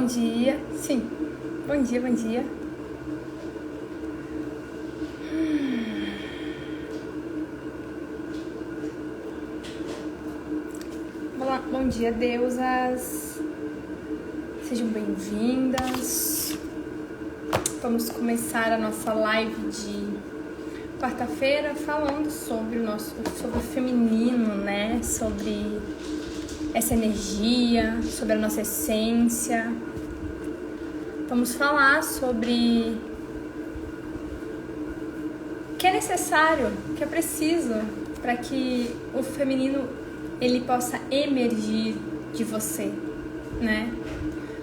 dia. Sim, bom dia, bom dia. Olá, bom dia, deusas. Sejam bem-vindas. Vamos começar a nossa live de quarta-feira falando sobre o feminino, né? Sobre essa energia, sobre a nossa essência. Vamos falar sobre o que é necessário, o que é preciso para que o feminino ele possa emergir de você, né?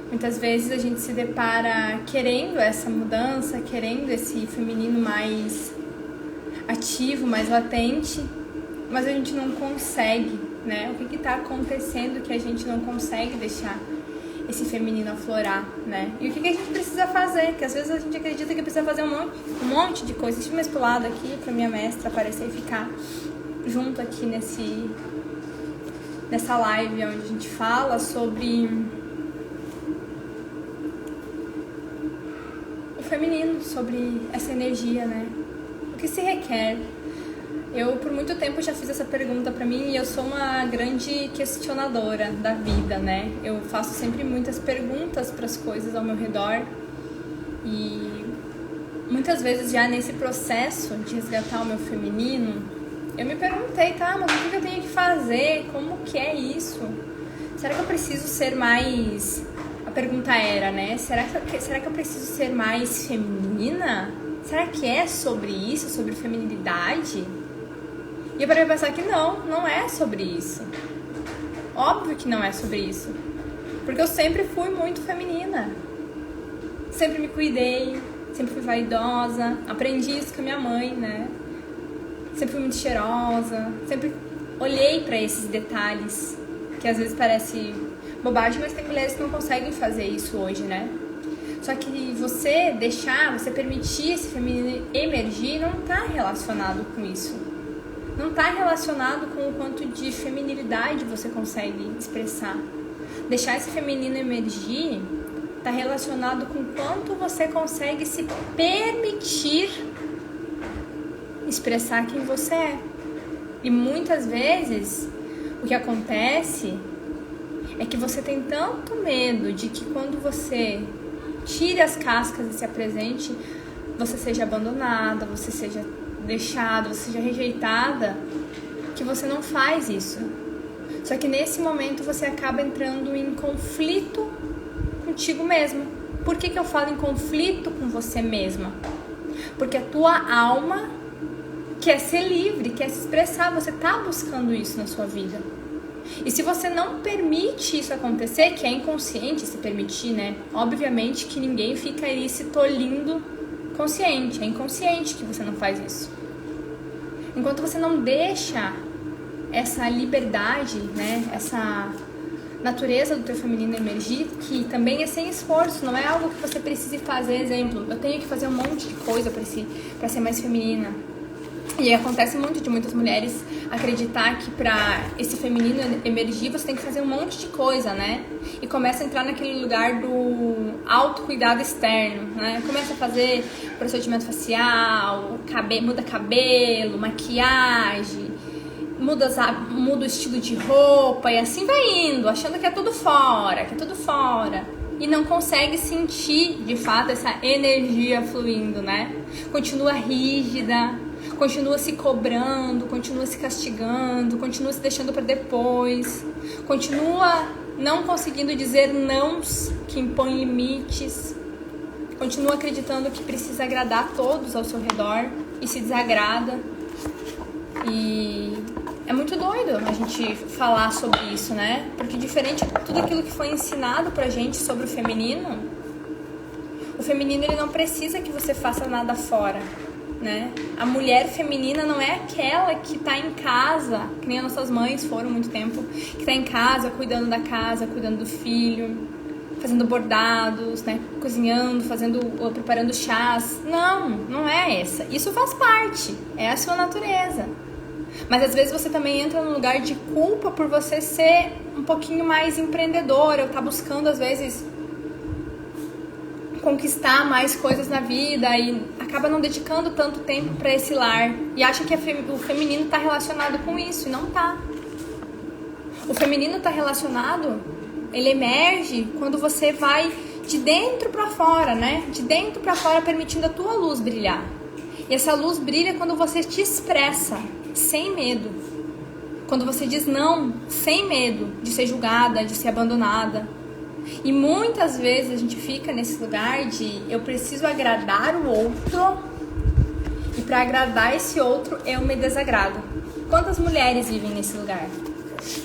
Muitas vezes a gente se depara querendo essa mudança, querendo esse feminino mais ativo, mais latente, mas a gente não consegue, né? O que está acontecendo que a gente não consegue deixar esse feminino aflorar, né? E o que a gente precisa fazer? Que às vezes a gente acredita que precisa fazer um monte de coisa. Deixa eu mais pro lado aqui pra minha mestra aparecer e ficar junto aqui nessa live onde a gente fala sobre o feminino, sobre essa energia, né? O que se requer? Eu, por muito tempo, já fiz essa pergunta pra mim e eu sou uma grande questionadora da vida, né? Eu faço sempre muitas perguntas pras coisas ao meu redor e muitas vezes já nesse processo de resgatar o meu feminino, eu me perguntei, tá, mas o que eu tenho que fazer? Como que é isso? Será que eu preciso ser mais... A pergunta era, né? Será que eu preciso ser mais feminina? Será que é sobre isso? Sobre feminilidade? E eu parei pra pensar que não é sobre isso. Óbvio que não é sobre isso. Porque eu sempre fui muito feminina. Sempre me cuidei, sempre fui vaidosa. Aprendi isso com a minha mãe, né? Sempre fui muito cheirosa. Sempre olhei pra esses detalhes, que às vezes parece bobagem, mas tem mulheres que não conseguem fazer isso hoje, né? Só que você permitir esse feminino emergir não tá relacionado com isso. Não está relacionado com o quanto de feminilidade você consegue expressar. Deixar esse feminino emergir está relacionado com o quanto você consegue se permitir expressar quem você é. E muitas vezes o que acontece é que você tem tanto medo de que quando você tire as cascas e se apresente, você seja abandonada, você seja deixada, você seja rejeitada, que você não faz isso. Só que nesse momento você acaba entrando em conflito contigo mesma. Por que eu falo em conflito com você mesma? Porque a tua alma quer ser livre, quer se expressar, você tá buscando isso na sua vida. E se você não permite isso acontecer, que é inconsciente se permitir, né? Obviamente que ninguém fica aí se tolindo consciente, é inconsciente que você não faz isso. Enquanto você não deixa essa liberdade, né, essa natureza do teu feminino emergir, que também é sem esforço, não é algo que você precise fazer. Exemplo, eu tenho que fazer um monte de coisa para ser mais feminina. E acontece muito de muitas mulheres acreditar que pra esse feminino emergir você tem que fazer um monte de coisa, né? E começa a entrar naquele lugar do autocuidado externo, né? Começa a fazer procedimento facial, muda cabelo, maquiagem, muda o estilo de roupa e assim vai indo, achando que é tudo fora, E não consegue sentir, de fato, essa energia fluindo, né? Continua rígida, continua se cobrando, continua se castigando, continua se deixando para depois, continua não conseguindo dizer nãos que impõem limites, continua acreditando que precisa agradar a todos ao seu redor e se desagrada. E é muito doido a gente falar sobre isso, né? Porque diferente de tudo aquilo que foi ensinado pra gente sobre o feminino ele não precisa que você faça nada fora, né? A mulher feminina não é aquela que tá em casa, que nem as nossas mães foram muito tempo, que tá em casa, cuidando da casa, cuidando do filho, fazendo bordados, né? Cozinhando, preparando chás. Não é essa. Isso faz parte, é a sua natureza. Mas às vezes você também entra num lugar de culpa por você ser um pouquinho mais empreendedora, ou tá buscando às vezes conquistar mais coisas na vida e acaba não dedicando tanto tempo para esse lar e acha que o feminino está relacionado com isso, e não tá. O feminino está relacionado, ele emerge quando você vai de dentro para fora, né? De dentro para fora, permitindo a tua luz brilhar. E essa luz brilha quando você te expressa sem medo. Quando você diz não, sem medo de ser julgada, de ser abandonada. E muitas vezes a gente fica nesse lugar de eu preciso agradar o outro, e para agradar esse outro eu me desagrado. Quantas mulheres vivem nesse lugar?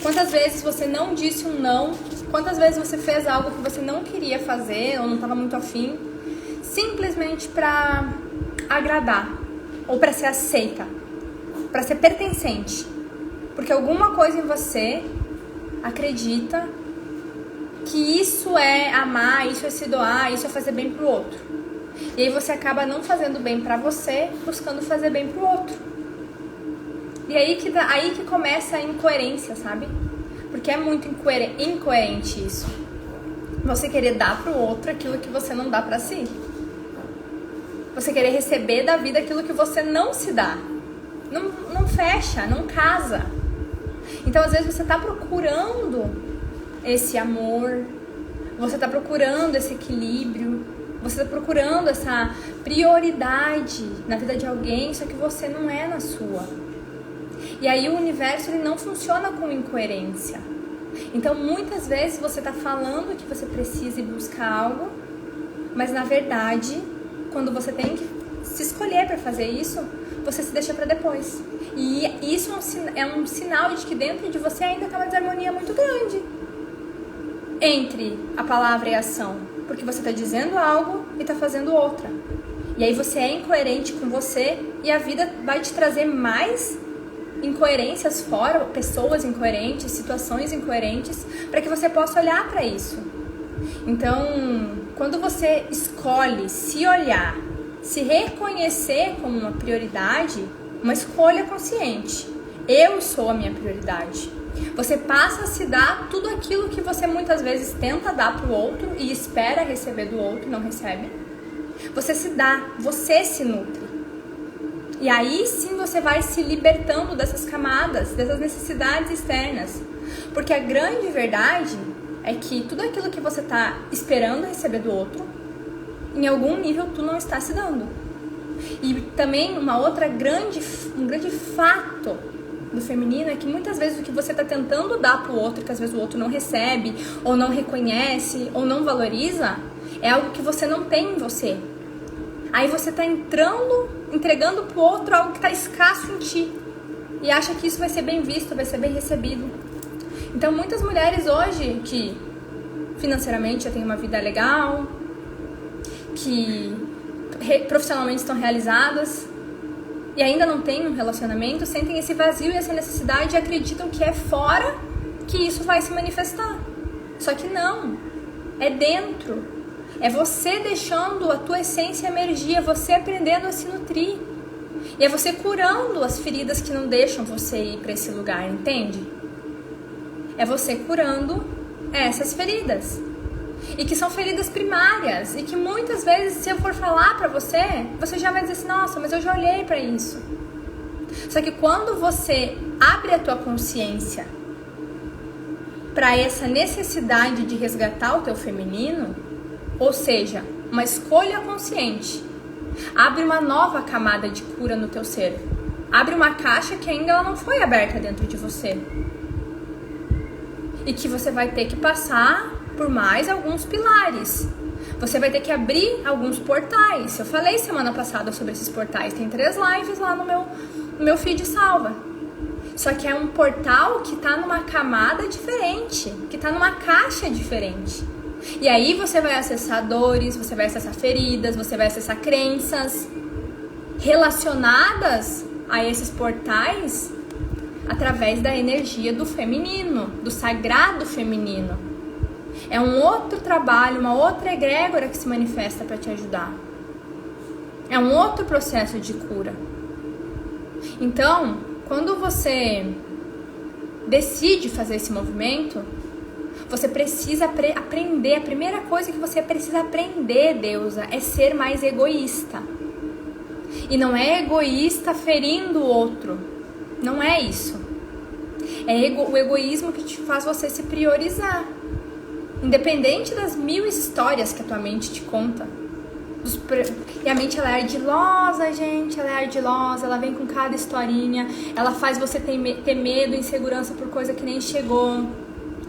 Quantas vezes você não disse um não? Quantas vezes você fez algo que você não queria fazer ou não estava muito afim, simplesmente para agradar ou para ser aceita, para ser pertencente? Porque alguma coisa em você acredita que isso é amar, isso é se doar, isso é fazer bem pro outro. E aí você acaba não fazendo bem pra você, buscando fazer bem pro outro. E aí que começa a incoerência, sabe? Porque é muito incoerente isso. Você querer dar pro outro aquilo que você não dá pra si. Você querer receber da vida aquilo que você não se dá. Não fecha, não casa. Então às vezes você tá procurando esse amor, você está procurando esse equilíbrio, você está procurando essa prioridade na vida de alguém, só que você não é na sua. E aí o universo ele não funciona com incoerência. Então muitas vezes você está falando que você precisa ir buscar algo, mas na verdade, quando você tem que se escolher para fazer isso, você se deixa para depois. E isso é um sinal de que dentro de você ainda está uma desarmonia muito grande entre a palavra e a ação, porque você está dizendo algo e está fazendo outra. E aí você é incoerente com você e a vida vai te trazer mais incoerências fora, pessoas incoerentes, situações incoerentes, para que você possa olhar para isso. Então, quando você escolhe se olhar, se reconhecer como uma prioridade, uma escolha consciente, eu sou a minha prioridade. Você passa a se dar tudo aquilo que você muitas vezes tenta dar pro outro e espera receber do outro e não recebe. Você se dá, você se nutre. E aí sim você vai se libertando dessas camadas, dessas necessidades externas. Porque a grande verdade é que tudo aquilo que você tá esperando receber do outro, em algum nível tu não está se dando. E também um grande fato do feminino é que muitas vezes o que você está tentando dar pro outro, que às vezes o outro não recebe, ou não reconhece, ou não valoriza, é algo que você não tem em você. Aí você está entregando pro outro algo que está escasso em ti, e acha que isso vai ser bem visto, vai ser bem recebido. Então muitas mulheres hoje que financeiramente já têm uma vida legal, que profissionalmente estão realizadas, e ainda não tem um relacionamento, sentem esse vazio e essa necessidade e acreditam que é fora que isso vai se manifestar. Só que não, é dentro. É você deixando a tua essência emergir, é você aprendendo a se nutrir. E é você curando as feridas que não deixam você ir para esse lugar, entende? É você curando essas feridas. E que são feridas primárias. E que muitas vezes, se eu for falar pra você, você já vai dizer assim, nossa, mas eu já olhei pra isso. Só que quando você abre a tua consciência pra essa necessidade de resgatar o teu feminino, ou seja, uma escolha consciente, abre uma nova camada de cura no teu ser. Abre uma caixa que ainda ela não foi aberta dentro de você. E que você vai ter que passar por mais alguns pilares. Você vai ter que abrir alguns portais. Eu falei semana passada sobre esses portais. Tem 3 lives lá no meu feed salva. Só que é um portal que tá numa camada diferente, que tá numa caixa diferente. E aí você vai acessar dores, você vai acessar feridas, você vai acessar crenças relacionadas a esses portais através da energia do feminino, do sagrado feminino. É um outro trabalho, uma outra egrégora que se manifesta para te ajudar. É um outro processo de cura. Então, quando você decide fazer esse movimento, Você precisa aprender. A primeira coisa que você precisa aprender, deusa, é ser mais egoísta. E não é egoísta ferindo o outro. Não é isso. É o egoísmo que te faz você se priorizar. Independente das 1000 histórias que a tua mente te conta. E a mente, ela é ardilosa, gente. Ela é ardilosa, ela vem com cada historinha. Ela faz você ter medo, insegurança por coisa que nem chegou.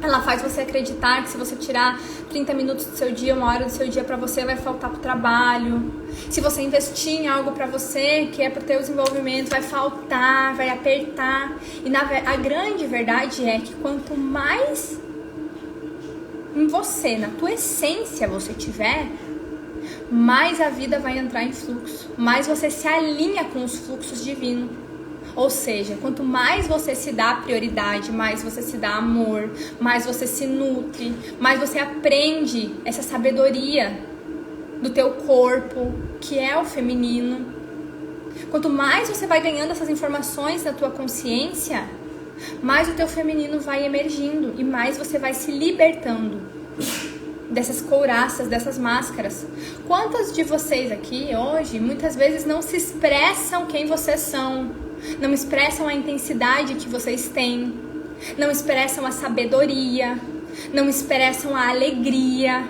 Ela faz você acreditar que se você tirar 30 minutos do seu dia, 1 hora do seu dia pra você, vai faltar pro trabalho. Se você investir em algo pra você, que é pro teu desenvolvimento, vai faltar, vai apertar. E a grande verdade é que quanto mais em você, na tua essência você tiver, mais a vida vai entrar em fluxo. Mais você se alinha com os fluxos divinos. Ou seja, quanto mais você se dá prioridade, mais você se dá amor, mais você se nutre, mais você aprende essa sabedoria do teu corpo, que é o feminino. Quanto mais você vai ganhando essas informações na tua consciência, mais o teu feminino vai emergindo e mais você vai se libertando dessas couraças, dessas máscaras. Quantas de vocês aqui hoje, muitas vezes não se expressam quem vocês são? Não expressam a intensidade que vocês têm, não expressam a sabedoria, não expressam a alegria,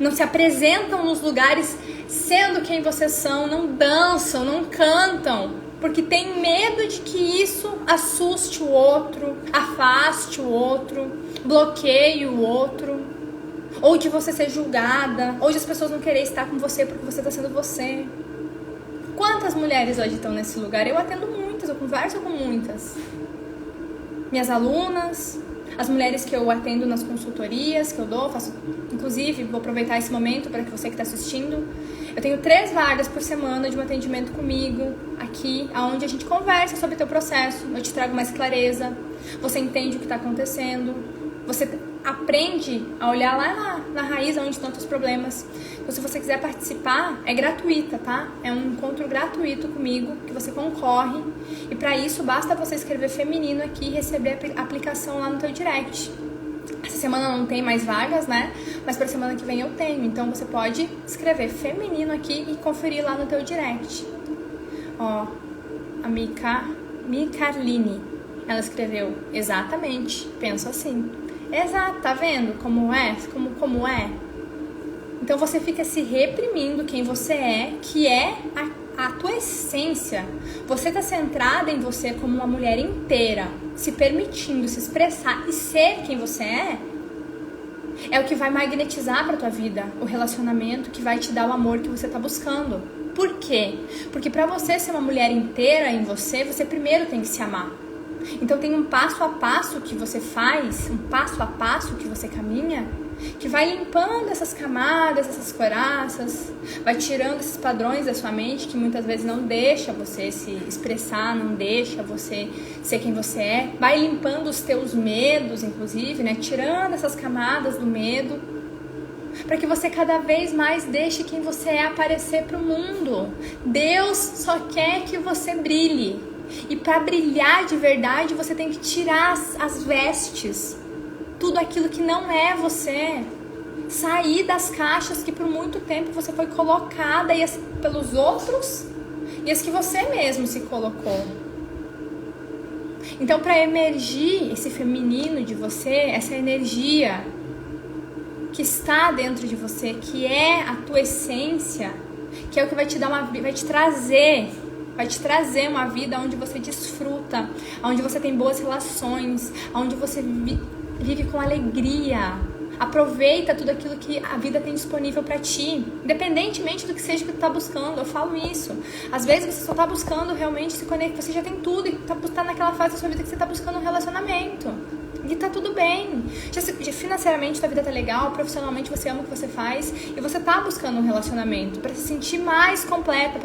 não se apresentam nos lugares sendo quem vocês são, não dançam, não cantam, porque tem medo de que isso assuste o outro, afaste o outro, bloqueie o outro, ou de você ser julgada, ou de as pessoas não quererem estar com você porque você está sendo você. Quantas mulheres hoje estão nesse lugar? Eu atendo muitas, eu converso com muitas. Minhas alunas, as mulheres que eu atendo nas consultorias que eu dou, inclusive, vou aproveitar esse momento para que você que está assistindo. Eu tenho 3 vagas por semana de um atendimento comigo, aqui, onde a gente conversa sobre o teu processo. Eu te trago mais clareza, você entende o que está acontecendo, você aprende a olhar lá na raiz onde estão os problemas. Então, se você quiser participar, é gratuita, tá? É um encontro gratuito comigo, que você concorre. E para isso, basta você escrever feminino aqui e receber a aplicação lá no teu direct. Essa semana não tem mais vagas, né? Mas para semana que vem eu tenho. Então, você pode escrever feminino aqui e conferir lá no teu direct. Ó, a Micarline, ela escreveu exatamente, penso assim. Exato, tá vendo como é? Como é? Então você fica se reprimindo quem você é, que é a tua essência. Você tá centrada em você como uma mulher inteira, se permitindo se expressar e ser quem você é o que vai magnetizar pra tua vida, o relacionamento que vai te dar o amor que você tá buscando. Por quê? Porque pra você ser uma mulher inteira em você, você primeiro tem que se amar. Então tem um passo a passo que você faz, um passo a passo que você caminha, que vai limpando essas camadas, essas couraças, vai tirando esses padrões da sua mente que muitas vezes não deixa você se expressar, não deixa você ser quem você é, vai limpando os teus medos, inclusive, né? Tirando essas camadas do medo, para que você cada vez mais deixe quem você é aparecer para o mundo. Deus só quer que você brilhe. E para brilhar de verdade, você tem que tirar as vestes, tudo aquilo que não é você. Sair das caixas que por muito tempo você foi colocada pelos outros e as que você mesmo se colocou. Então, para emergir esse feminino de você, essa energia que está dentro de você, que é a tua essência, que é o que vai te dar vai te trazer uma vida onde você desfruta, onde você tem boas relações, onde você vive com alegria. Aproveita tudo aquilo que a vida tem disponível pra ti, independentemente do que seja que tu tá buscando. Eu falo isso. Às vezes você só tá buscando realmente se conectar, você já tem tudo e tá naquela fase da sua vida que você tá buscando um relacionamento. E tá tudo bem. Já financeiramente tua vida tá legal, profissionalmente você ama o que você faz e você tá buscando um relacionamento pra se sentir mais completa,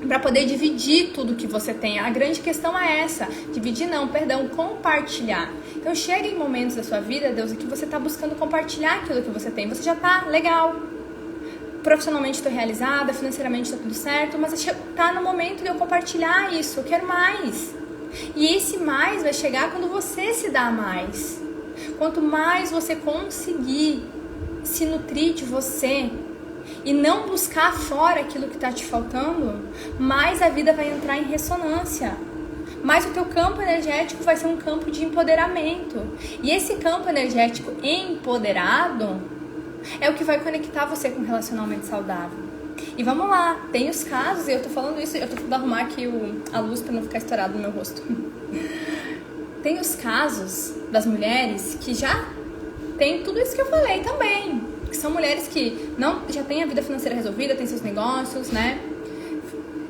para poder dividir tudo que você tem. A grande questão é essa. Compartilhar. Então chega em momentos da sua vida, Deus, que você tá buscando compartilhar aquilo que você tem. Você já tá legal. Profissionalmente estou realizada, financeiramente está tudo certo, mas tá no momento de eu compartilhar isso. Eu quero mais. E esse mais vai chegar quando você se dá mais. quanto mais você conseguir se nutrir de você e não buscar fora aquilo que está te faltando, mais a vida vai entrar em ressonância. Mais o teu campo energético vai ser um campo de empoderamento. E esse campo energético empoderado é o que vai conectar você com um relacionamento saudável. E vamos lá, tem os casos, e eu tô falando isso, eu tô tentando arrumar aqui a luz para não ficar estourado no meu rosto. Tem os casos das mulheres que já tem tudo isso que eu falei também. Que são mulheres que já têm a vida financeira resolvida, têm seus negócios, né?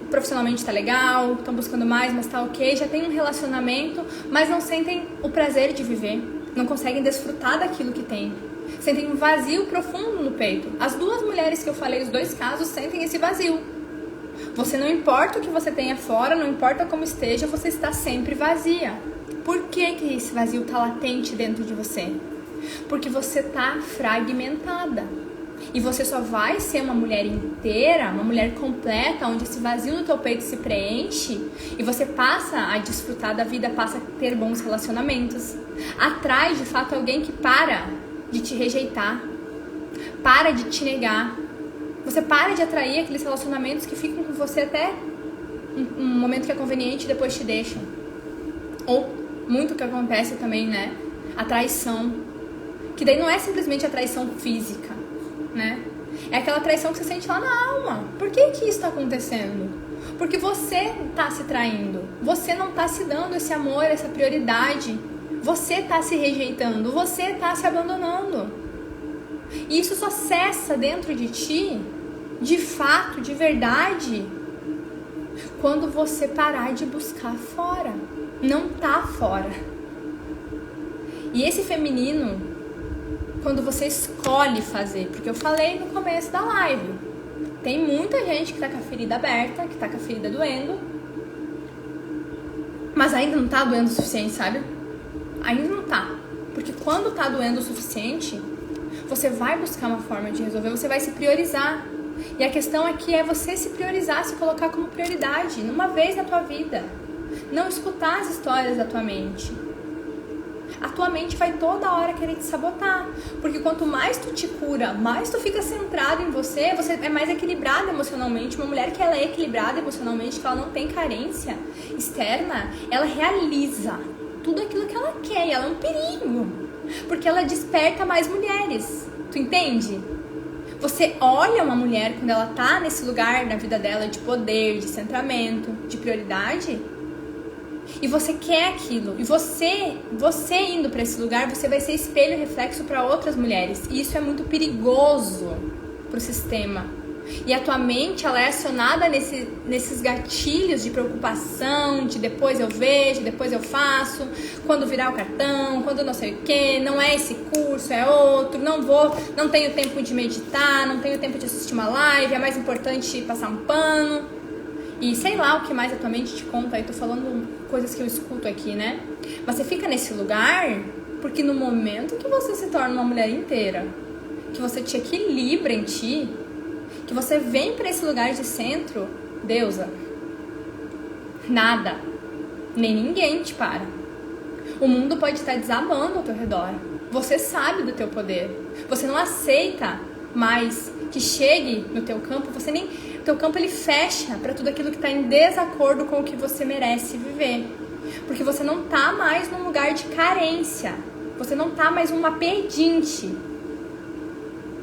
Profissionalmente tá legal, estão buscando mais, mas tá ok. Já tem um relacionamento, mas não sentem o prazer de viver. Não conseguem desfrutar daquilo que tem. Sentem um vazio profundo no peito. As duas mulheres que eu falei, os dois casos, sentem esse vazio. Você não importa o que você tenha fora, não importa como esteja, você está sempre vazia. Por que esse vazio está latente dentro de você? Porque você está fragmentada. E você só vai ser uma mulher inteira, uma mulher completa, onde esse vazio no teu peito se preenche e você passa a desfrutar da vida, passa a ter bons relacionamentos. Atrai, de fato, alguém que para de te rejeitar, para de te negar. Você para de atrair aqueles relacionamentos que ficam com você até um momento que é conveniente e depois te deixam. Ou muito que acontece também, né? A traição. Que daí não é simplesmente a traição física, né? É aquela traição que você sente lá na alma. Por que isso está acontecendo? Porque você está se traindo. Você não está se dando esse amor, essa prioridade. Você está se rejeitando. Você está se abandonando. E isso só cessa dentro de ti, de fato, de verdade, quando você parar de buscar fora. Não tá fora. E esse feminino, quando você escolhe fazer, porque eu falei no começo da live, tem muita gente que tá com a ferida aberta, que tá com a ferida doendo, mas ainda não tá doendo o suficiente, sabe? Ainda não tá. Porque quando tá doendo o suficiente, você vai buscar uma forma de resolver, você vai se priorizar. E a questão aqui é você se priorizar, se colocar como prioridade, numa vez na tua vida. Não escutar as histórias da tua mente. A tua mente vai toda hora querer te sabotar. Porque quanto mais tu te cura, mais tu fica centrado em você, você é mais equilibrada emocionalmente. Uma mulher que ela é equilibrada emocionalmente, que ela não tem carência externa, ela realiza tudo aquilo que ela quer. E ela é um perigo. Porque ela desperta mais mulheres. Tu entende? Você olha uma mulher quando ela tá nesse lugar na vida dela de poder, de centramento, de prioridade, e você quer aquilo. E você indo para esse lugar, você vai ser espelho e reflexo para outras mulheres. E isso é muito perigoso pro sistema. E a tua mente, ela é acionada nesses gatilhos de preocupação, de depois eu vejo, depois eu faço, quando virar o cartão, quando não sei o que, não é esse curso, é outro, não tenho tempo de meditar, não tenho tempo de assistir uma live, é mais importante passar um pano. E sei lá o que mais a tua mente te conta, aí tô falando coisas que eu escuto aqui, né? Mas você fica nesse lugar porque no momento que você se torna uma mulher inteira, que você te equilibra em ti, que você vem para esse lugar de centro, deusa, nada, nem ninguém te para. O mundo pode estar desabando ao teu redor. Você sabe do teu poder. Você não aceita mais que chegue no teu campo. O teu campo ele fecha para tudo aquilo que está em desacordo com o que você merece viver. Porque você não tá mais num lugar de carência. Você não tá mais uma pedinte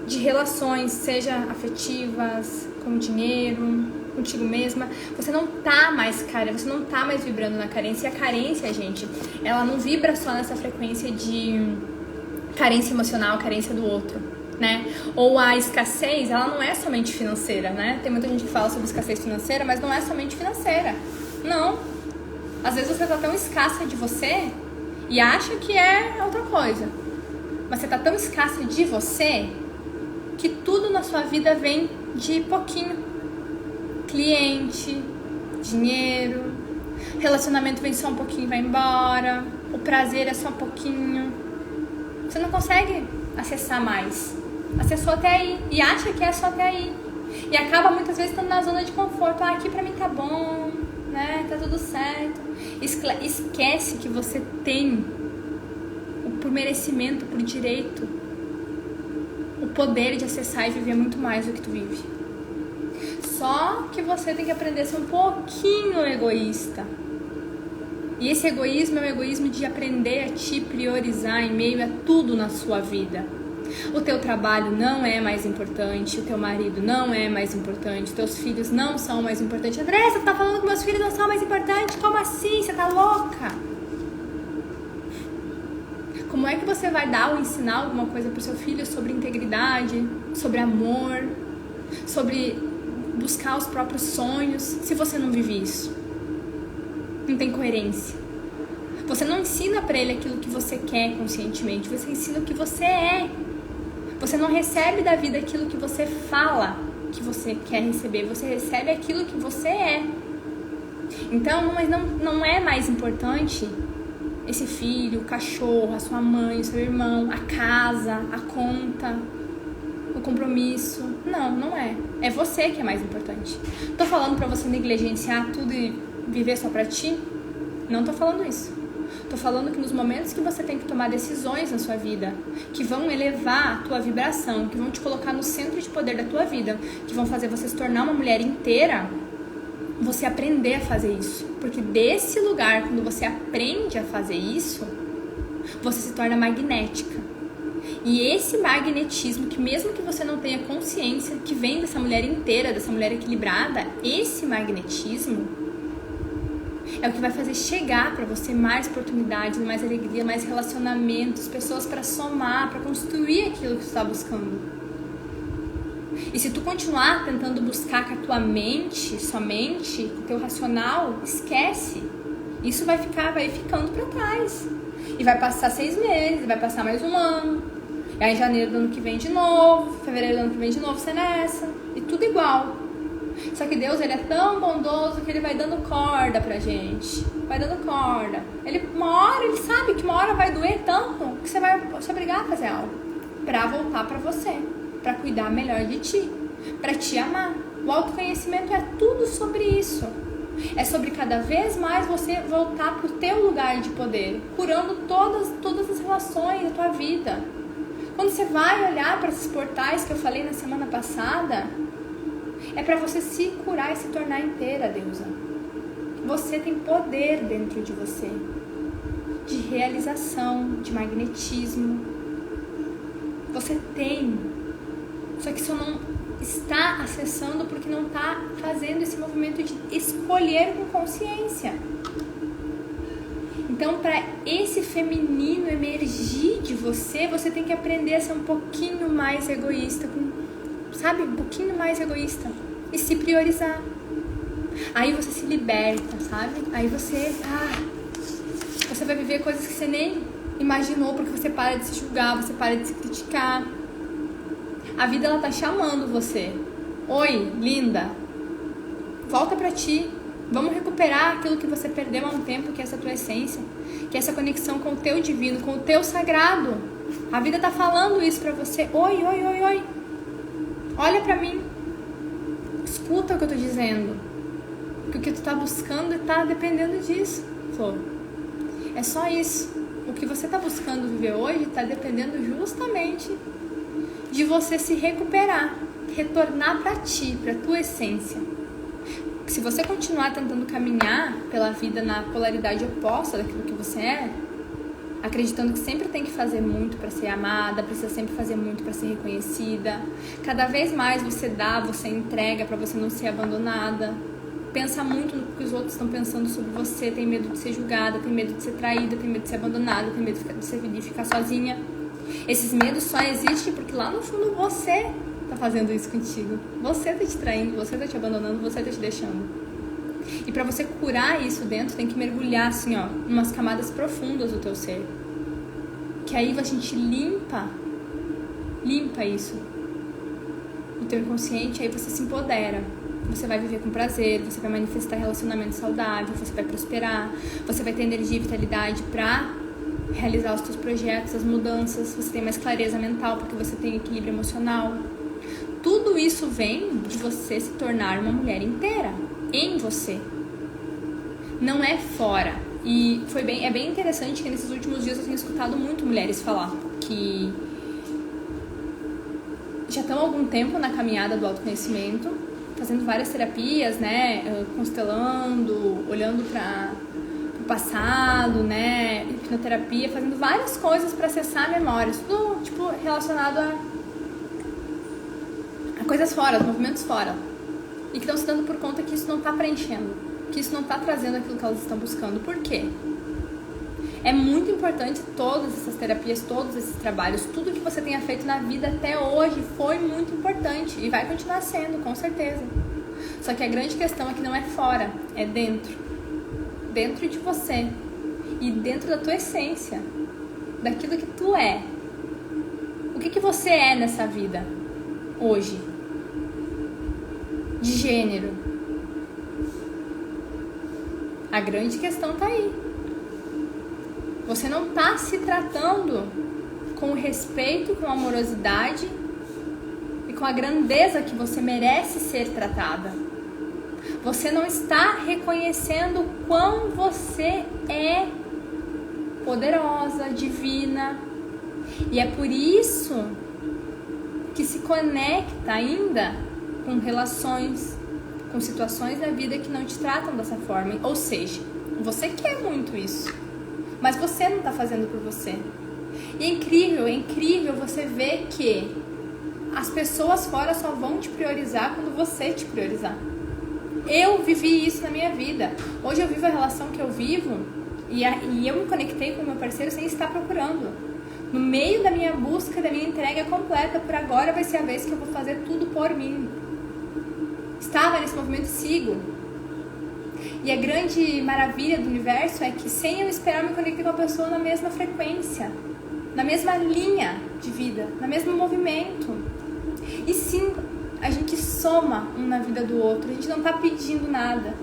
de relações, seja afetivas, com dinheiro, contigo mesma. Você não tá mais você não tá mais vibrando na carência. E a carência, gente, ela não vibra só nessa frequência de carência emocional, carência do outro, né? Ou a escassez, ela não é somente financeira, né? Tem muita gente que fala sobre escassez financeira, mas não é somente financeira. Não. Às vezes você tá tão escassa de você e acha que é outra coisa. Mas você tá tão escassa de você que tudo na sua vida vem de pouquinho. Cliente, dinheiro, relacionamento vem só um pouquinho e vai embora, o prazer é só um pouquinho. Você não consegue acessar mais. Acessou até aí e acha que é só até aí. E acaba muitas vezes estando na zona de conforto. Aqui pra mim tá bom, né? Tá tudo certo. Esquece que você tem, por merecimento, por direito, o poder de acessar e viver muito mais do que tu vive. Só que você tem que aprender a ser um pouquinho egoísta. E esse egoísmo é o egoísmo de aprender a te priorizar em meio a tudo na sua vida. O teu trabalho não é mais importante, o teu marido não é mais importante, teus filhos não são mais importantes. Andressa, você tá falando que meus filhos não são mais importantes? Como assim? Você tá louca? Como é que você vai dar ou ensinar alguma coisa pro seu filho sobre integridade, sobre amor, sobre buscar os próprios sonhos, se você não vive isso? Não tem coerência. Você não ensina pra ele aquilo que você quer conscientemente, você ensina o que você é. Você não recebe da vida aquilo que você fala que você quer receber, você recebe aquilo que você é. Então, não é mais importante esse filho, o cachorro, a sua mãe, o seu irmão, a casa, a conta, o compromisso. Não é. É você que é mais importante. Tô falando pra você negligenciar tudo e viver só pra ti? Não tô falando isso. Tô falando que nos momentos que você tem que tomar decisões na sua vida, que vão elevar a tua vibração, que vão te colocar no centro de poder da tua vida, que vão fazer você se tornar uma mulher inteira, você aprender a fazer isso. Porque desse lugar, quando você aprende a fazer isso, você se torna magnética. E esse magnetismo, que mesmo que você não tenha consciência, que vem dessa mulher inteira, dessa mulher equilibrada, esse magnetismo é o que vai fazer chegar pra você mais oportunidades, mais alegria, mais relacionamentos, pessoas pra somar, pra construir aquilo que tu tá buscando. E se tu continuar tentando buscar com a tua mente, somente, com o teu racional, esquece. Isso vai ficando pra trás. E vai passar 6 meses, vai passar mais 1 ano. E aí em janeiro do ano que vem de novo, fevereiro do ano que vem de novo, você nessa. E tudo igual. Só que Deus, ele é tão bondoso que ele vai dando corda pra gente. Vai dando corda. Uma hora, ele sabe que uma hora vai doer tanto que você vai se obrigar a fazer algo. Pra voltar pra você. Pra cuidar melhor de ti. Pra te amar. O autoconhecimento é tudo sobre isso. É sobre cada vez mais você voltar pro teu lugar de poder. Curando todas as relações da tua vida. Quando você vai olhar para esses portais que eu falei na semana passada, é para você se curar e se tornar inteira, deusa. Você tem poder dentro de você, de realização, de magnetismo. Você tem. Só que você não está acessando porque não está fazendo esse movimento de escolher com consciência. Então, para esse feminino emergir de você, você tem que aprender a ser um pouquinho mais egoísta, sabe? Um pouquinho mais egoísta. E se priorizar. Aí você se liberta, sabe? Aí você vai viver coisas que você nem imaginou, porque você para de se julgar, você para de se criticar. A vida, ela tá chamando você. Oi, linda. Volta pra ti. Vamos recuperar aquilo que você perdeu há um tempo, que é essa tua essência, que é essa conexão com o teu divino, com o teu sagrado. A vida tá falando isso pra você. Oi, oi, oi, oi. Olha pra mim. Escuta o que eu tô dizendo. Que o que tu tá buscando tá dependendo disso, Flor. É só isso. O que você tá buscando viver hoje tá dependendo justamente de você se recuperar, retornar pra ti, pra tua essência. Se você continuar tentando caminhar pela vida na polaridade oposta daquilo que você é, acreditando que sempre tem que fazer muito para ser amada, precisa sempre fazer muito para ser reconhecida, cada vez mais você dá, você entrega para você não ser abandonada, pensa muito no que os outros estão pensando sobre você, tem medo de ser julgada, tem medo de ser traída, tem medo de ser abandonada, tem medo de ficar sozinha. Esses medos só existem porque lá no fundo você tá fazendo isso contigo. Você tá te traindo, você tá te abandonando, você tá te deixando. E pra você curar isso dentro, tem que mergulhar assim, ó, em umas camadas profundas do teu ser. Que aí a gente limpa isso. O teu inconsciente, aí você se empodera. Você vai viver com prazer, você vai manifestar relacionamento saudável, você vai prosperar, você vai ter energia e vitalidade pra realizar os teus projetos, as mudanças, você tem mais clareza mental porque você tem equilíbrio emocional. Tudo isso vem de você se tornar uma mulher inteira, em você. Não é fora. E é bem interessante que nesses últimos dias eu tenho escutado muito mulheres falar que já estão há algum tempo na caminhada do autoconhecimento, fazendo várias terapias, né, constelando, olhando para o passado, né, hipnoterapia, fazendo várias coisas para acessar memórias, tudo tipo relacionado a coisas fora, movimentos fora, e que estão se dando por conta que isso não está preenchendo, que isso não está trazendo aquilo que elas estão buscando. Por quê? É muito importante todas essas terapias, todos esses trabalhos, tudo que você tenha feito na vida até hoje foi muito importante e vai continuar sendo, com certeza. Só que a grande questão é que não é fora, é dentro. Dentro de você e dentro da tua essência, daquilo que tu é. O que você é nessa vida hoje? De gênero. A grande questão tá aí. Você não tá se tratando com respeito, com amorosidade e com a grandeza que você merece ser tratada. Você não está reconhecendo o quão você é poderosa, divina. E é por isso que se conecta ainda com relações, com situações da vida que não te tratam dessa forma. Ou seja, você quer muito isso, mas você não está fazendo por você. E é incrível você ver que as pessoas fora só vão te priorizar quando você te priorizar. Eu vivi isso na minha vida. Hoje eu vivo a relação que eu vivo e eu me conectei com o meu parceiro sem estar procurando. No meio da minha busca, da minha entrega completa, por agora vai ser a vez que eu vou fazer tudo por mim. Estava nesse movimento e sigo. E a grande maravilha do universo é que sem eu esperar eu me conectei com a pessoa na mesma frequência, na mesma linha de vida, no mesmo movimento. E sim, a gente soma um na vida do outro, a gente não está pedindo nada.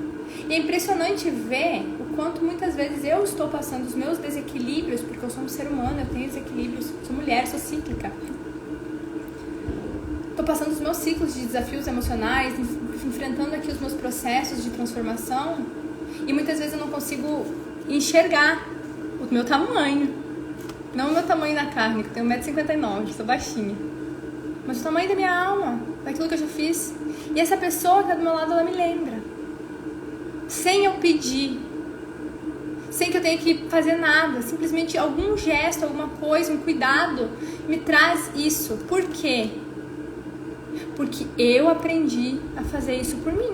E é impressionante ver o quanto muitas vezes eu estou passando os meus desequilíbrios, porque eu sou um ser humano, eu tenho desequilíbrios, sou mulher, sou cíclica. Estou passando os meus ciclos de desafios emocionais, enfrentando aqui os meus processos de transformação, e muitas vezes eu não consigo enxergar o meu tamanho. Não o meu tamanho na carne, que eu tenho 1,59 m, sou baixinha. Mas o tamanho da minha alma, daquilo que eu já fiz. E essa pessoa que está do meu lado, ela me lembra. Sem eu pedir. Sem que eu tenha que fazer nada. Simplesmente algum gesto, alguma coisa, um cuidado me traz isso. Por quê? Porque eu aprendi a fazer isso por mim.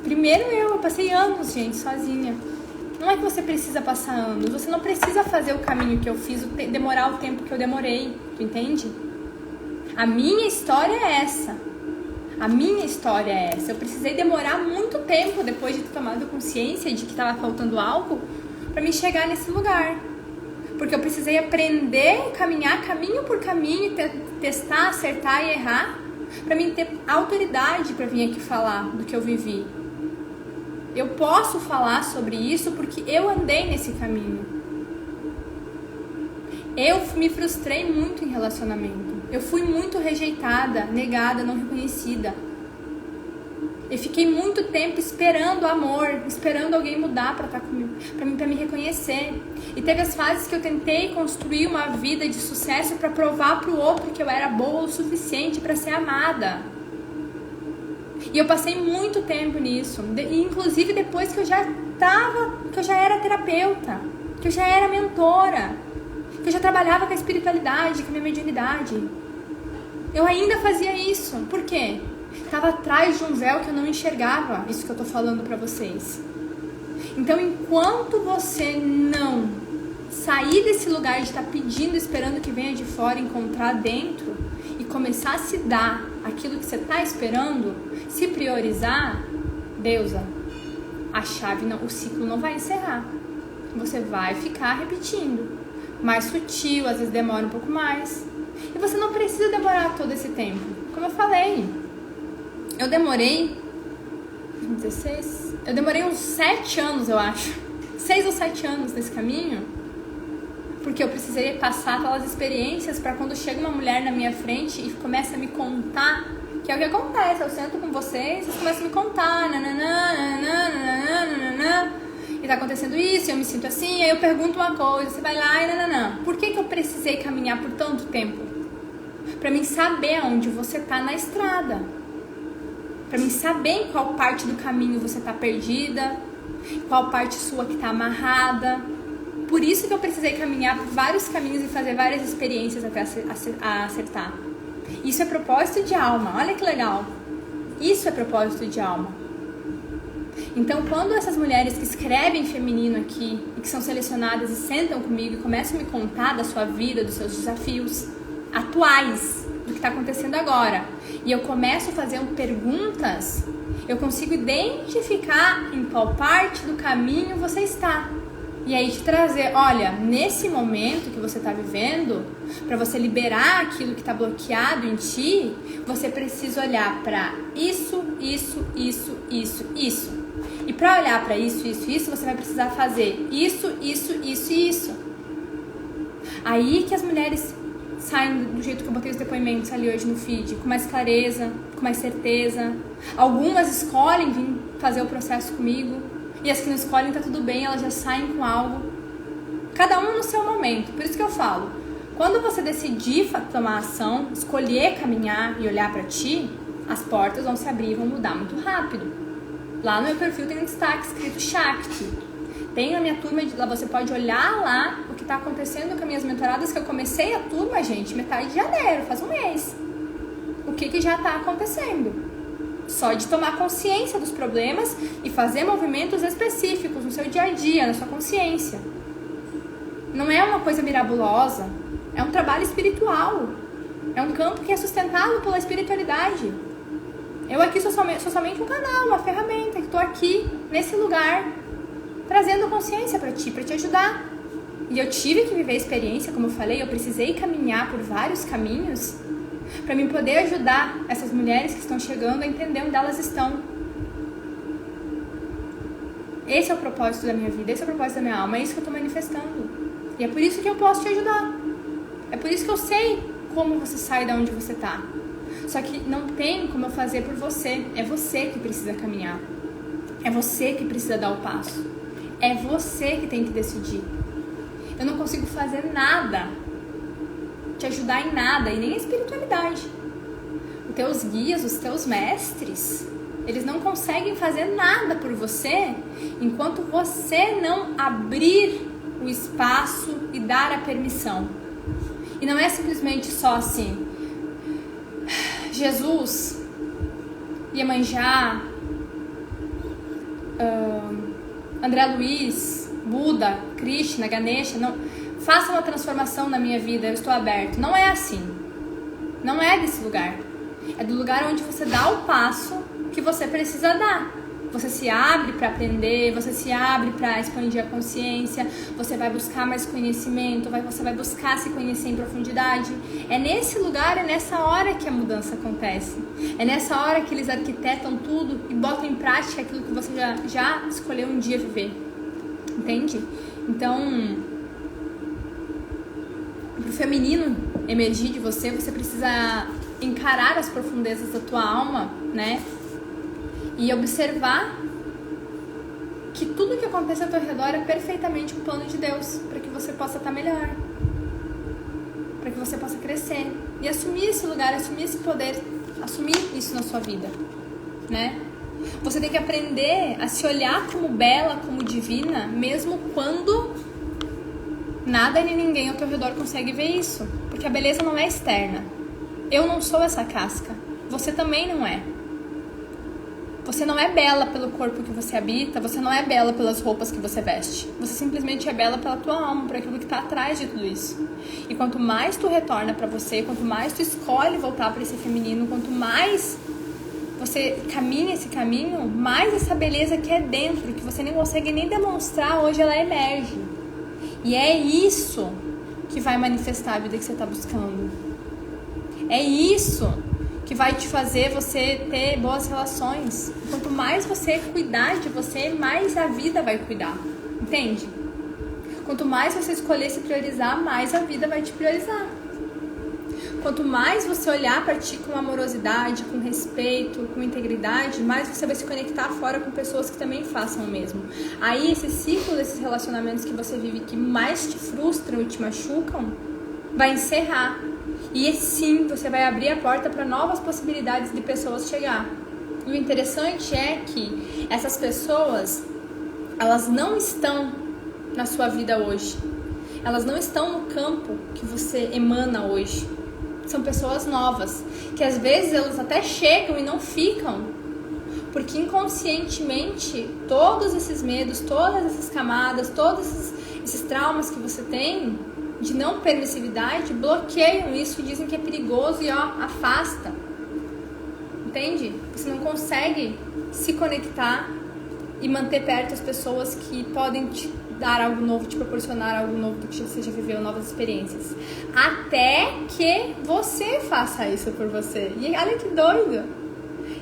Primeiro eu passei anos, gente, sozinha. Não é que você precisa passar anos. Você não precisa fazer o caminho que eu fiz, demorar o tempo que eu demorei. Tu entende? A minha história é essa. A minha história é essa. Eu precisei demorar muito tempo depois de ter tomado consciência de que estava faltando algo para me chegar nesse lugar. Porque eu precisei aprender, caminhar caminho por caminho, testar, acertar e errar, para mim ter autoridade para vir aqui falar do que eu vivi. Eu posso falar sobre isso porque eu andei nesse caminho. Eu me frustrei muito em relacionamento. Eu fui muito rejeitada, negada, não reconhecida. Eu fiquei muito tempo esperando amor, esperando alguém mudar para estar comigo, para me reconhecer. E teve as fases que eu tentei construir uma vida de sucesso para provar para o outro que eu era boa o suficiente para ser amada. E eu passei muito tempo nisso, inclusive depois que eu já era terapeuta, que eu já era mentora, que eu já trabalhava com a espiritualidade, com a minha mediunidade. Eu ainda fazia isso. Por quê? Estava atrás de um véu que eu não enxergava, isso que eu tô falando pra vocês. Então, enquanto você não sair desse lugar de estar pedindo, esperando que venha de fora, encontrar dentro e começar a se dar aquilo que você tá esperando, se priorizar, deusa, a chave não, o ciclo não vai encerrar. Você vai ficar repetindo. Mais sutil, às vezes demora um pouco mais. E você não precisa demorar todo esse tempo. Como eu falei, eu demorei 2016, eu demorei uns 7 anos, eu acho. 6 ou 7 anos nesse caminho, porque eu precisei passar pelas experiências para quando chega uma mulher na minha frente e começa a me contar, que é o que acontece, eu sento com vocês começam a me contar, nananã, nananã, nananã, e tá acontecendo isso, e eu me sinto assim, aí eu pergunto uma coisa, você vai lá e nananã. Por que eu precisei caminhar por tanto tempo? Pra mim saber onde você tá na estrada. Pra mim saber em qual parte do caminho você tá perdida, qual parte sua que tá amarrada. Por isso que eu precisei caminhar por vários caminhos e fazer várias experiências até acertar. Isso é propósito de alma, olha que legal. Isso é propósito de alma. Então, quando essas mulheres que escrevem feminino aqui, e que são selecionadas e sentam comigo e começam a me contar da sua vida, dos seus desafios atuais, do que está acontecendo agora, e eu começo a fazer perguntas, eu consigo identificar em qual parte do caminho você está. E aí te trazer, olha, nesse momento que você está vivendo, para você liberar aquilo que está bloqueado em ti, você precisa olhar para isso. E para olhar para isso, você vai precisar fazer isso. Aí que as mulheres saem do jeito que eu botei os depoimentos ali hoje no feed, com mais clareza, com mais certeza. Algumas escolhem vir fazer o processo comigo, e as que não escolhem tá tudo bem, elas já saem com algo. Cada uma no seu momento. Por isso que eu falo, quando você decidir tomar ação, escolher caminhar e olhar pra ti, as portas vão se abrir e vão mudar muito rápido. Lá no meu perfil tem um destaque escrito Shakti. Tem na minha turma, lá você pode olhar lá o que tá acontecendo com as minhas mentoradas, que eu comecei a turma, gente, metade de janeiro, faz um mês. O que já tá acontecendo? Só de tomar consciência dos problemas e fazer movimentos específicos no seu dia a dia, na sua consciência. Não é uma coisa mirabulosa, é um trabalho espiritual. É um campo que é sustentado pela espiritualidade. Eu aqui sou somente um canal, uma ferramenta, que estou aqui, nesse lugar, trazendo consciência para te ajudar. E eu tive que viver a experiência, como eu falei, eu precisei caminhar por vários caminhos para mim poder ajudar essas mulheres que estão chegando a entender onde elas estão. Esse é o propósito da minha vida, esse é o propósito da minha alma, é isso que eu estou manifestando. E é por isso que eu posso te ajudar. É por isso que eu sei como você sai de onde você está. Só que não tem como eu fazer por você. É você que precisa caminhar. É você que precisa dar o passo. É você que tem que decidir. Eu não consigo fazer nada, te ajudar em nada, e nem a espiritualidade. Os teus guias, os teus mestres, eles não conseguem fazer nada por você enquanto você não abrir o espaço e dar a permissão. E não é simplesmente só assim, Jesus, Iemanjá, André Luiz, Buda, Krishna, Ganesha, não, faça uma transformação na minha vida, eu estou aberto. Não é assim. Não é desse lugar. É do lugar onde você dá o passo que você precisa dar. Você se abre para aprender, você se abre para expandir a consciência, você vai buscar mais conhecimento, você vai buscar se conhecer em profundidade. É nesse lugar, é nessa hora que a mudança acontece. É nessa hora que eles arquitetam tudo e botam em prática aquilo que você já escolheu um dia viver. Entende? Então, para o feminino emergir de você, você precisa encarar as profundezas da tua alma, né? E observar que tudo que acontece ao teu redor é perfeitamente um plano de Deus, para que você possa estar melhor, para que você possa crescer e assumir esse lugar, assumir esse poder, assumir isso na sua vida, né? Você tem que aprender a se olhar como bela, como divina, mesmo quando nada nem ninguém ao teu redor consegue ver isso, porque a beleza não é externa. Eu não sou essa casca, você também não é. Você não é bela pelo corpo que você habita, você não é bela pelas roupas que você veste. Você simplesmente é bela pela tua alma, por aquilo que está atrás de tudo isso. E quanto mais tu retorna para você, quanto mais tu escolhe voltar para esse feminino, quanto mais você caminha esse caminho, mais essa beleza que é dentro, que você nem consegue nem demonstrar, hoje ela emerge. E é isso que vai manifestar a vida que você está buscando. É isso que vai te fazer você ter boas relações. Quanto mais você cuidar de você, mais a vida vai cuidar. Entende? Quanto mais você escolher se priorizar, mais a vida vai te priorizar. Quanto mais você olhar para ti com amorosidade, com respeito, com integridade, mais você vai se conectar fora com pessoas que também façam o mesmo. Aí esse ciclo desses relacionamentos que você vive, que mais te frustram e te machucam, vai encerrar. E sim, você vai abrir a porta para novas possibilidades de pessoas chegar. E o interessante é que essas pessoas, elas não estão na sua vida hoje. Elas não estão no campo que você emana hoje. São pessoas novas, que às vezes elas até chegam e não ficam, porque inconscientemente todos esses medos, todas essas camadas, todos esses traumas que você tem de não permissividade bloqueiam isso e dizem que é perigoso e afasta. Entende? Você não consegue se conectar e manter perto as pessoas que podem te dar algo novo, te proporcionar algo novo do que você já viveu, novas experiências. Até que você faça isso por você. E olha que doido!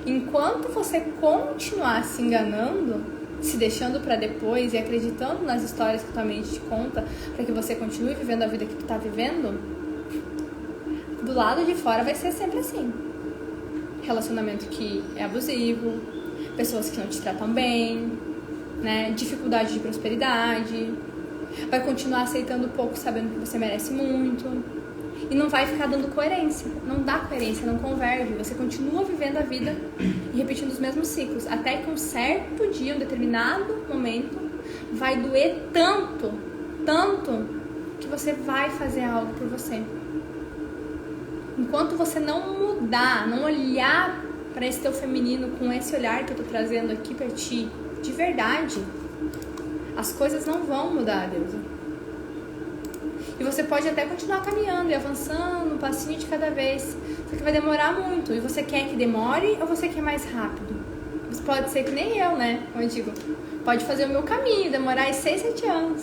Enquanto você continuar se enganando, se deixando pra depois e acreditando nas histórias que tua mente te conta pra que você continue vivendo a vida que tu tá vivendo, do lado de fora vai ser sempre assim. Relacionamento que é abusivo, pessoas que não te tratam bem, né? Dificuldade de prosperidade, vai continuar aceitando pouco sabendo que você merece muito e não vai ficar dando coerência, não dá coerência, não converge, você continua vivendo a vida e repetindo os mesmos ciclos, até que um certo dia, um determinado momento, vai doer tanto que você vai fazer algo por você. Enquanto você não mudar, não olhar para esse teu feminino com esse olhar que eu tô trazendo aqui pra ti, de verdade, as coisas não vão mudar, Deusa. E você pode até continuar caminhando e avançando um passinho de cada vez, só que vai demorar muito. E você quer que demore ou você quer mais rápido? Você pode ser que nem eu, né? Como eu digo, pode fazer o meu caminho, demorar 6, 7 anos,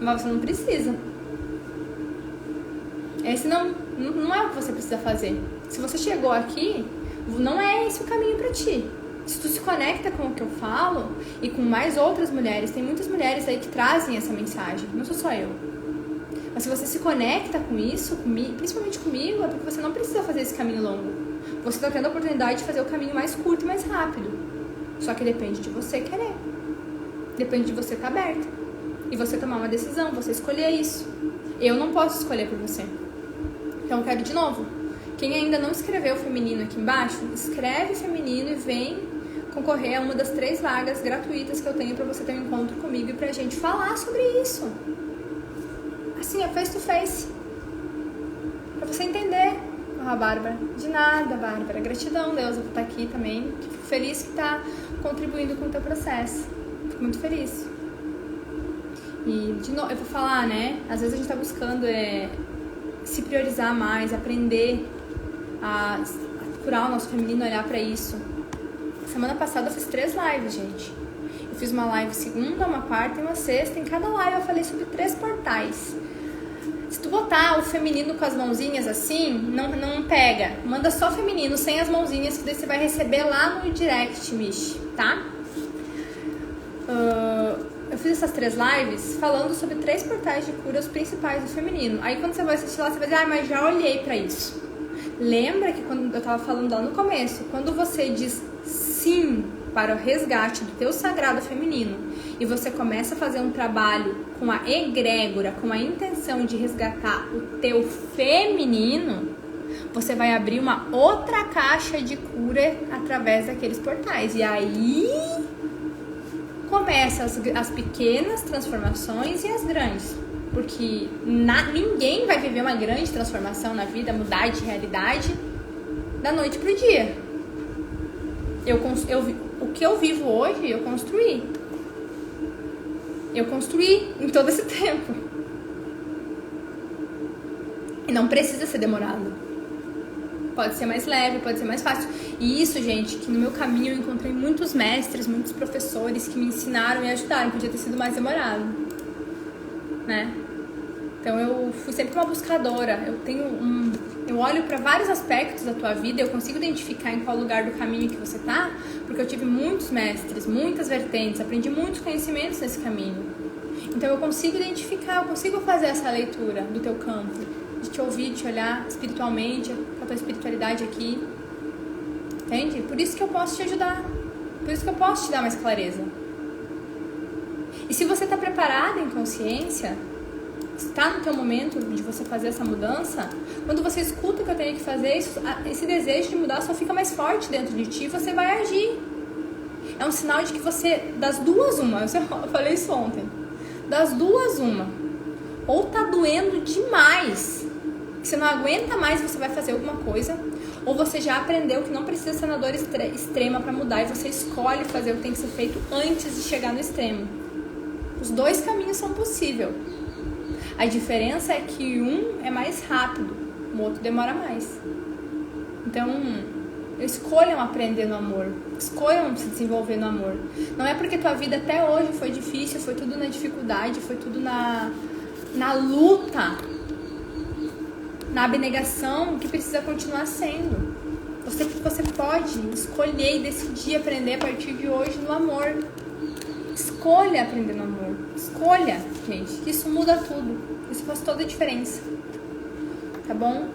mas você não precisa. Esse não é o que você precisa fazer. Se você chegou aqui, não é esse o caminho pra ti. Se tu se conecta com o que eu falo e com mais outras mulheres, tem muitas mulheres aí que trazem essa mensagem, não sou só eu. Mas se você se conecta com isso, principalmente comigo, é porque você não precisa fazer esse caminho longo. Você está tendo a oportunidade de fazer o caminho mais curto e mais rápido. Só que depende de você querer. Depende de você estar aberta. E você tomar uma decisão, você escolher isso. Eu não posso escolher por você. Então eu quero de novo. Quem ainda não escreveu feminino aqui embaixo, escreve feminino e vem concorrer a uma das 3 vagas gratuitas que eu tenho pra você ter um encontro comigo e pra gente falar sobre isso. Assim, é face to face. Pra você entender. Ah, Bárbara, de nada, Bárbara. Gratidão, Deusa, por estar aqui também. Fico feliz que tá contribuindo com o teu processo. Fico muito feliz. E, de novo, eu vou falar, né? Às vezes a gente tá buscando se priorizar mais, aprender a curar o nosso feminino, olhar pra isso. Semana passada eu fiz 3 lives, gente. Eu fiz uma live segunda, uma quarta e uma sexta. Em cada live eu falei sobre 3 portais. Se tu botar o feminino com as mãozinhas assim, não pega. Manda só feminino, sem as mãozinhas, que daí você vai receber lá no direct, Mish, tá? Eu fiz essas 3 lives falando sobre 3 portais de cura, os principais do feminino. Aí quando você vai assistir lá, você vai dizer, mas já olhei pra isso. Lembra que quando eu tava falando lá no começo, quando você diz sim para o resgate do teu sagrado feminino e você começa a fazer um trabalho com a egrégora, com a intenção de resgatar o teu feminino, você vai abrir uma outra caixa de cura através daqueles portais. E aí começam as pequenas transformações e as grandes. Porque ninguém vai viver uma grande transformação na vida, mudar de realidade da noite pro dia. O que eu vivo hoje, eu construí. Eu construí em todo esse tempo. E não precisa ser demorado. Pode ser mais leve, pode ser mais fácil. E isso, gente, que no meu caminho eu encontrei muitos mestres, muitos professores que me ensinaram e ajudaram. Podia ter sido mais demorado, né? Então eu fui sempre uma buscadora. Eu olho para vários aspectos da tua vida, eu consigo identificar em qual lugar do caminho que você tá, porque eu tive muitos mestres, muitas vertentes, aprendi muitos conhecimentos nesse caminho. Então eu consigo identificar, eu consigo fazer essa leitura do teu campo. de te ouvir, de te olhar espiritualmente, com a tua espiritualidade aqui. Entende? Por isso que eu posso te ajudar. Por isso que eu posso te dar mais clareza. E se você está preparada em consciência, está no teu momento de você fazer essa mudança, quando você escuta o que eu tenho que fazer, esse desejo de mudar só fica mais forte dentro de ti e você vai agir. É um sinal de que você, das duas uma, eu falei isso ontem, das duas uma, ou tá doendo demais, que você não aguenta mais, você vai fazer alguma coisa, ou você já aprendeu que não precisa ser na dor extrema para mudar e você escolhe fazer o que tem que ser feito antes de chegar no extremo. Os dois caminhos são possíveis. A diferença é que um é mais rápido, o outro demora mais. Então, escolham aprender no amor, escolham se desenvolver no amor. Não é porque tua vida até hoje foi difícil, foi tudo na dificuldade, foi tudo na luta, na abnegação, que precisa continuar sendo. Você pode escolher e decidir aprender a partir de hoje no amor. Escolha aprender no amor. Escolha, gente, que isso muda tudo. Isso faz toda a diferença. Tá bom?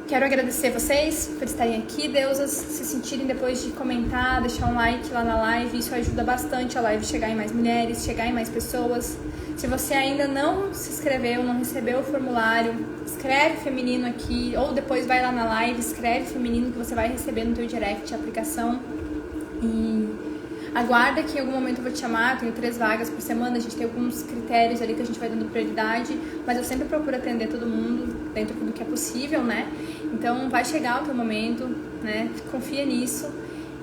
Quero agradecer vocês por estarem aqui, deusas, se sentirem depois de comentar, deixar um like lá na live. Isso ajuda bastante a live chegar em mais mulheres, chegar em mais pessoas. Se você ainda não se inscreveu, não recebeu o formulário, escreve feminino aqui, ou depois vai lá na live, escreve feminino que você vai receber no teu direct a aplicação. E aguarda que em algum momento eu vou te chamar, eu tenho 3 vagas por semana, a gente tem alguns critérios ali que a gente vai dando prioridade, mas eu sempre procuro atender todo mundo dentro do que é possível, né? Então vai chegar o teu momento, né? Confia nisso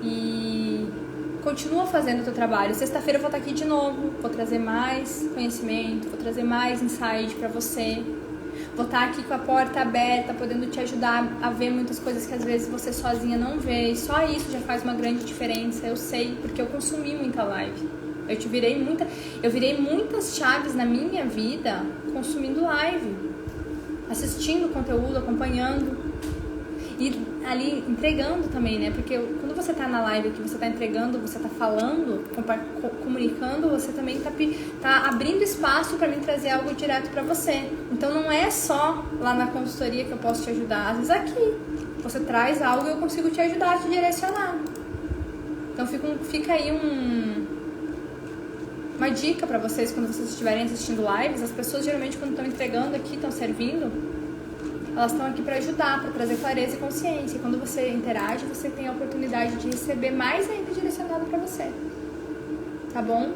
e continua fazendo o teu trabalho. Sexta-feira eu vou estar aqui de novo, vou trazer mais conhecimento, vou trazer mais insight pra você. Vou estar aqui com a porta aberta, podendo te ajudar a ver muitas coisas que às vezes você sozinha não vê. E só isso já faz uma grande diferença, eu sei, porque eu consumi muita live. Eu virei muitas chaves na minha vida consumindo live, assistindo conteúdo, acompanhando e ali entregando também, né? Porque quando você tá na live, que você tá entregando, você tá falando, comunicando, você também tá abrindo espaço para mim trazer algo direto para você. Então não é só lá na consultoria que eu posso te ajudar, às vezes aqui você traz algo e eu consigo te ajudar, te direcionar. Então fica aí uma dica para vocês quando vocês estiverem assistindo lives. As pessoas geralmente quando estão entregando aqui, estão servindo, elas estão aqui para ajudar, para trazer clareza e consciência. E quando você interage, você tem a oportunidade de receber mais ainda direcionado para você. Tá bom?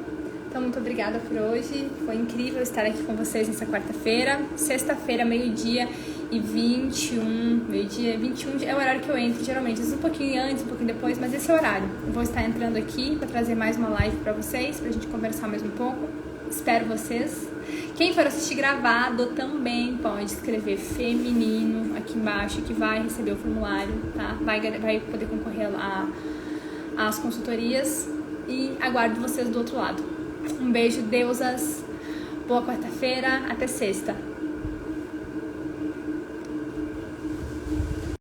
Então, muito obrigada por hoje. Foi incrível estar aqui com vocês nessa quarta-feira. Sexta-feira, meio-dia e 21. Meio-dia e 21 é o horário que eu entro, geralmente. Às vezes um pouquinho antes, um pouquinho depois, mas esse é o horário. Eu vou estar entrando aqui para trazer mais uma live para vocês, pra gente conversar mais um pouco. Espero vocês. Quem for assistir gravado também pode escrever feminino aqui embaixo, que vai receber o formulário, tá? Vai poder concorrer às consultorias e aguardo vocês do outro lado. Um beijo, deusas. Boa quarta-feira. Até sexta.